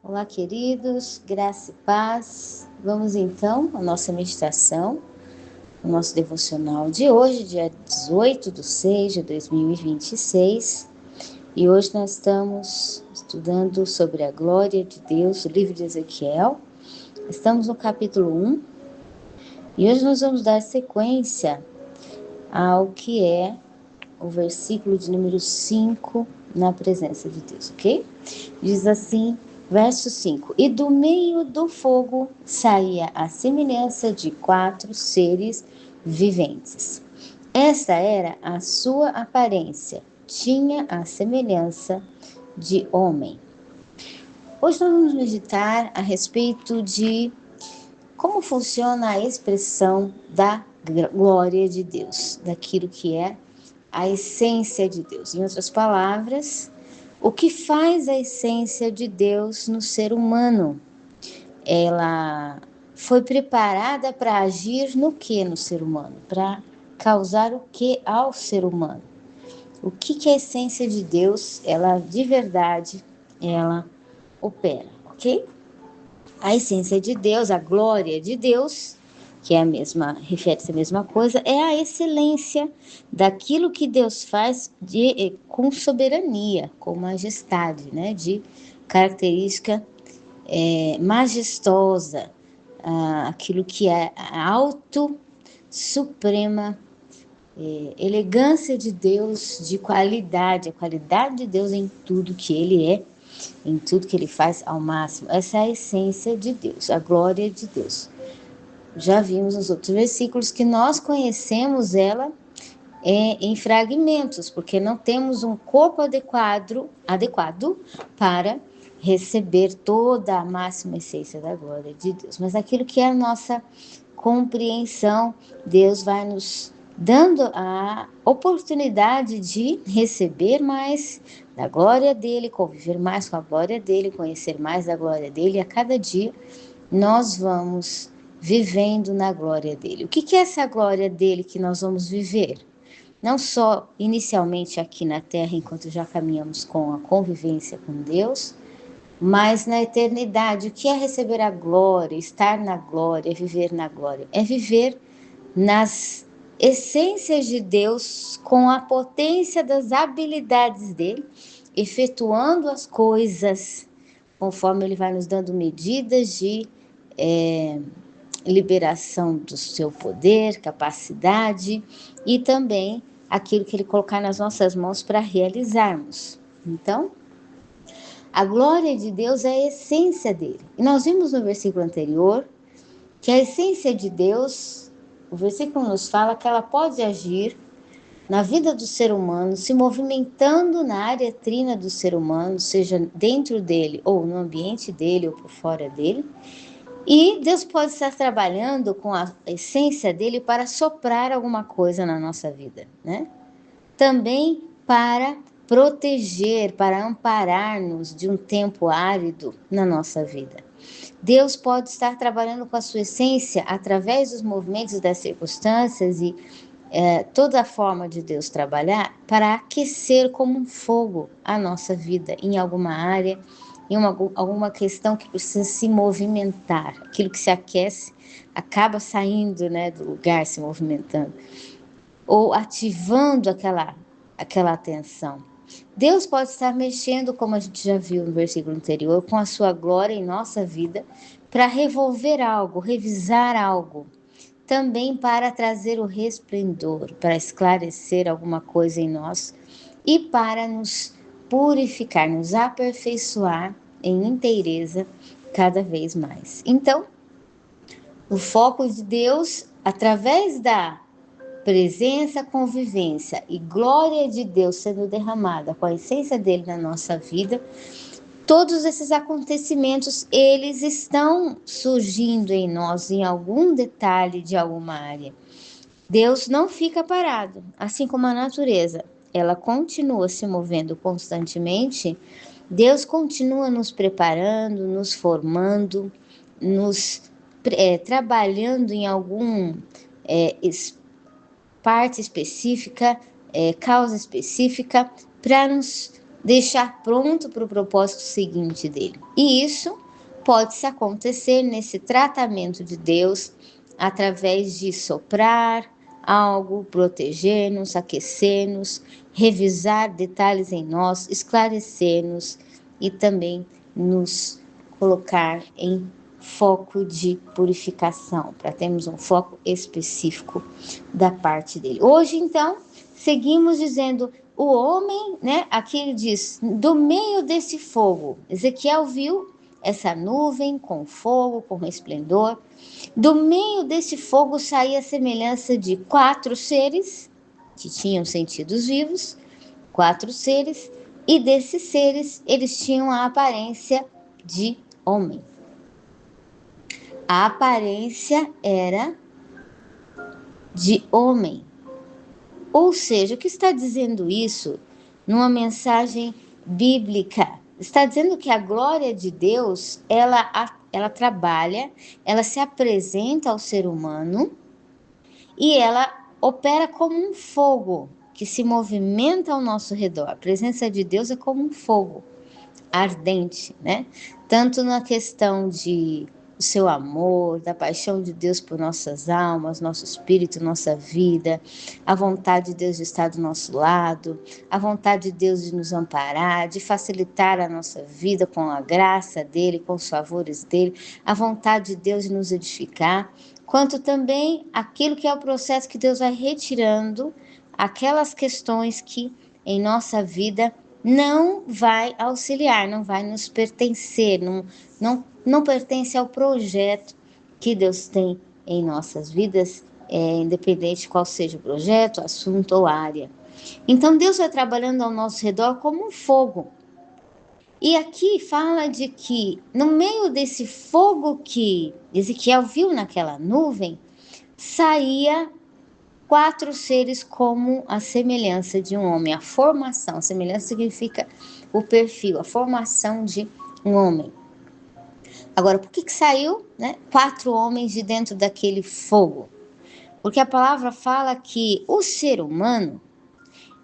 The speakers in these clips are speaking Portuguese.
Olá, queridos, graça e paz. Vamos então à nossa meditação, o nosso devocional de hoje, dia 18/6/2026. E hoje nós estamos estudando sobre a glória de Deus, o livro de Ezequiel. Estamos no capítulo 1 e hoje nós vamos dar sequência ao que é o versículo de número 5 na presença de Deus, ok? Diz assim, verso 5: E do meio do fogo saía a semelhança de 4 seres viventes. Esta era a sua aparência, tinha a semelhança de homem. Hoje nós vamos meditar a respeito de como funciona a expressão da glória de Deus, daquilo que é a essência de Deus. Em outras palavras, o que faz a essência de Deus no ser humano? Ela foi preparada para agir no que no ser humano? Para causar o que ao ser humano? O que é a essência de Deus? Ela de verdade, ela opera, ok? A essência de Deus, a glória de Deus, que é a mesma, refere-se à mesma coisa, é a excelência daquilo que Deus faz com soberania, com majestade, né? De característica majestosa, aquilo que é alto, suprema, elegância de Deus, de qualidade, a qualidade de Deus em tudo que Ele é, em tudo que Ele faz ao máximo. Essa é a essência de Deus, a glória de Deus. Já vimos nos outros versículos que nós conhecemos ela em fragmentos, porque não temos um corpo adequado para receber toda a máxima essência da glória de Deus. Mas aquilo que é a nossa compreensão, Deus vai nos dando a oportunidade de receber mais da glória dele, conviver mais com a glória dele, conhecer mais da glória dele, e a cada dia nós vamos vivendo na glória dele. O que é essa glória dele que nós vamos viver? Não só inicialmente aqui na terra, enquanto já caminhamos com a convivência com Deus, mas na eternidade. O que é receber a glória, estar na glória, viver na glória? É viver nas essências de Deus, com a potência das habilidades dele, efetuando as coisas conforme ele vai nos dando medidas de liberação do seu poder, capacidade e também aquilo que ele colocar nas nossas mãos para realizarmos. Então, a glória de Deus é a essência dele. E nós vimos no versículo anterior que a essência de Deus, o versículo nos fala que ela pode agir na vida do ser humano, se movimentando na área trina do ser humano, seja dentro dele, ou no ambiente dele, ou por fora dele. E Deus pode estar trabalhando com a essência dele para soprar alguma coisa na nossa vida, né? Também para proteger, para amparar-nos de um tempo árido na nossa vida. Deus pode estar trabalhando com a sua essência através dos movimentos das circunstâncias e toda a forma de Deus trabalhar para aquecer como um fogo a nossa vida em alguma área, em alguma questão que precisa se movimentar. Aquilo que se aquece acaba saindo, né, do lugar, se movimentando, ou ativando aquela atenção. Deus pode estar mexendo, como a gente já viu no versículo anterior, com a sua glória em nossa vida, para revolver algo, revisar algo, também para trazer o resplendor, para esclarecer alguma coisa em nós e para nos purificar, nos aperfeiçoar em inteireza cada vez mais. Então, o foco de Deus, através da presença, convivência e glória de Deus sendo derramada com a essência dele na nossa vida, todos esses acontecimentos, eles estão surgindo em nós em algum detalhe de alguma área. Deus não fica parado, assim como a natureza, ela continua se movendo constantemente. Deus continua nos preparando, nos formando, nos trabalhando em algum parte específica, causa específica, para nos deixar pronto para o propósito seguinte dele. E isso pode-se acontecer nesse tratamento de Deus através de soprar algo, proteger-nos, aquecer-nos, revisar detalhes em nós, esclarecer-nos e também nos colocar em foco de purificação, para termos um foco específico da parte dele. Hoje, então, seguimos dizendo o homem, né? Aqui ele diz, do meio desse fogo. Ezequiel viu essa nuvem com fogo, com resplendor. Do meio desse fogo saía a semelhança de 4 seres que tinham sentidos vivos, 4 seres, e desses seres eles tinham a aparência de homem. A aparência era de homem. Ou seja, o que está dizendo isso numa mensagem bíblica? Está dizendo que a glória de Deus, ela trabalha, ela se apresenta ao ser humano e ela opera como um fogo que se movimenta ao nosso redor. A presença de Deus é como um fogo ardente, né? Tanto na questão de o seu amor, da paixão de Deus por nossas almas, nosso espírito, nossa vida, a vontade de Deus de estar do nosso lado, a vontade de Deus de nos amparar, de facilitar a nossa vida com a graça dele, com os favores dele, a vontade de Deus de nos edificar, quanto também aquilo que é o processo que Deus vai retirando, aquelas questões que em nossa vida não vai auxiliar, não vai nos pertencer, não pertence ao projeto que Deus tem em nossas vidas, independente de qual seja o projeto, assunto ou área. Então Deus vai trabalhando ao nosso redor como um fogo. E aqui fala de que no meio desse fogo que Ezequiel viu naquela nuvem, saía 4 seres como a semelhança de um homem. A formação, a semelhança significa o perfil, a formação de um homem. Agora, por que saiu, né, 4 homens de dentro daquele fogo? Porque a palavra fala que o ser humano,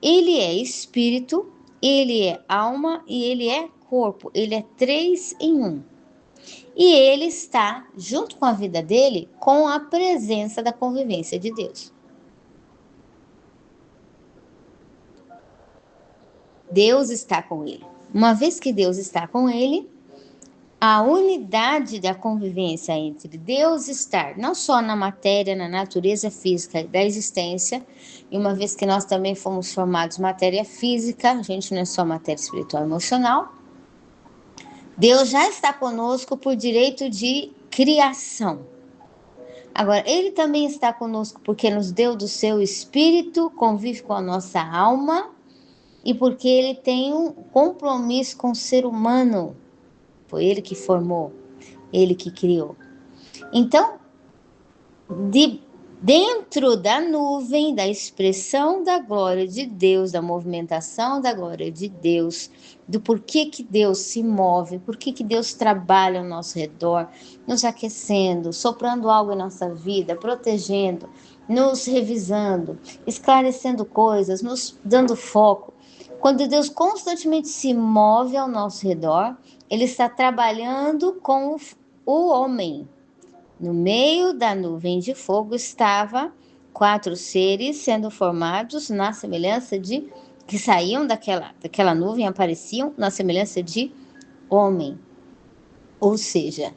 ele é espírito, ele é alma e ele é corpo. Ele é 3 em 1. E ele está, junto com a vida dele, com a presença da convivência de Deus. Deus está com ele. Uma vez que Deus está com ele, a unidade da convivência entre Deus estar não só na matéria, na natureza física da existência, e uma vez que nós também fomos formados matéria física, a gente não é só matéria espiritual e emocional, Deus já está conosco por direito de criação. Agora, ele também está conosco porque nos deu do seu espírito, convive com a nossa alma, e porque ele tem um compromisso com o ser humano. Foi ele que formou, ele que criou. Então, dentro da nuvem, da expressão da glória de Deus, da movimentação da glória de Deus, do porquê que Deus se move, porquê que Deus trabalha ao nosso redor, nos aquecendo, soprando algo em nossa vida, protegendo, nos revisando, esclarecendo coisas, nos dando foco. Quando Deus constantemente se move ao nosso redor, ele está trabalhando com o homem. No meio da nuvem de fogo estava 4 seres sendo formados na semelhança de, que saíam daquela nuvem, apareciam na semelhança de homem. Ou seja,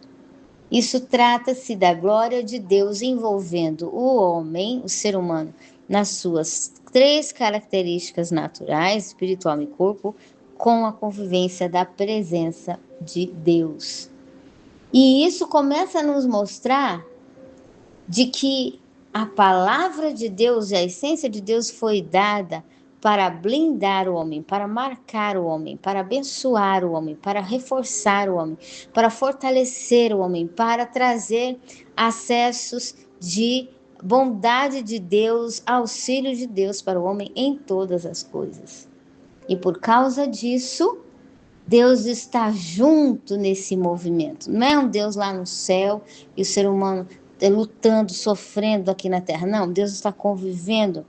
isso trata-se da glória de Deus envolvendo o homem, o ser humano, nas suas 3 características naturais, espiritual e corpo, com a convivência da presença de Deus. E isso começa a nos mostrar de que a palavra de Deus, a essência de Deus foi dada para blindar o homem, para marcar o homem, para abençoar o homem, para reforçar o homem, para fortalecer o homem, para trazer acessos de bondade de Deus, auxílio de Deus para o homem em todas as coisas. E por causa disso, Deus está junto nesse movimento. Não é um Deus lá no céu e o ser humano lutando, sofrendo aqui na terra. Não, Deus está convivendo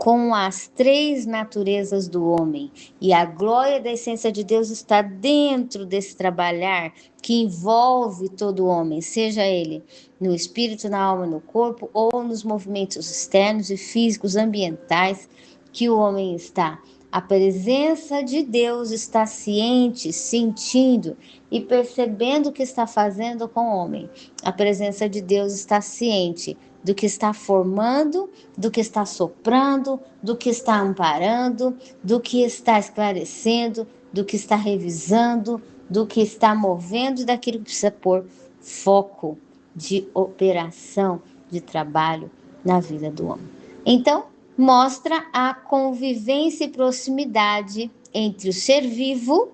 com as 3 naturezas do homem, e a glória da essência de Deus está dentro desse trabalhar que envolve todo homem, seja ele no espírito, na alma, no corpo, ou nos movimentos externos e físicos, ambientais que o homem está. A presença de Deus está ciente, sentindo e percebendo o que está fazendo com o homem. A presença de Deus está ciente do que está formando, do que está soprando, do que está amparando, do que está esclarecendo, do que está revisando, do que está movendo e daquilo que precisa pôr foco de operação, de trabalho na vida do homem. Então, mostra a convivência e proximidade entre o ser vivo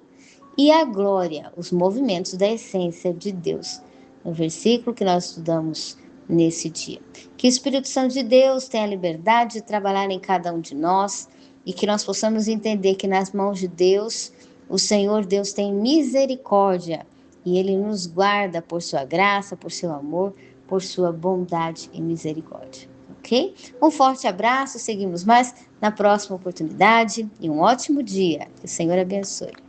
e a glória, os movimentos da essência de Deus. No versículo que nós estudamos nesse dia. Que o Espírito Santo de Deus tenha a liberdade de trabalhar em cada um de nós e que nós possamos entender que nas mãos de Deus, o Senhor Deus tem misericórdia e Ele nos guarda por sua graça, por seu amor, por sua bondade e misericórdia. Ok? Um forte abraço, seguimos mais na próxima oportunidade e um ótimo dia. Que o Senhor abençoe.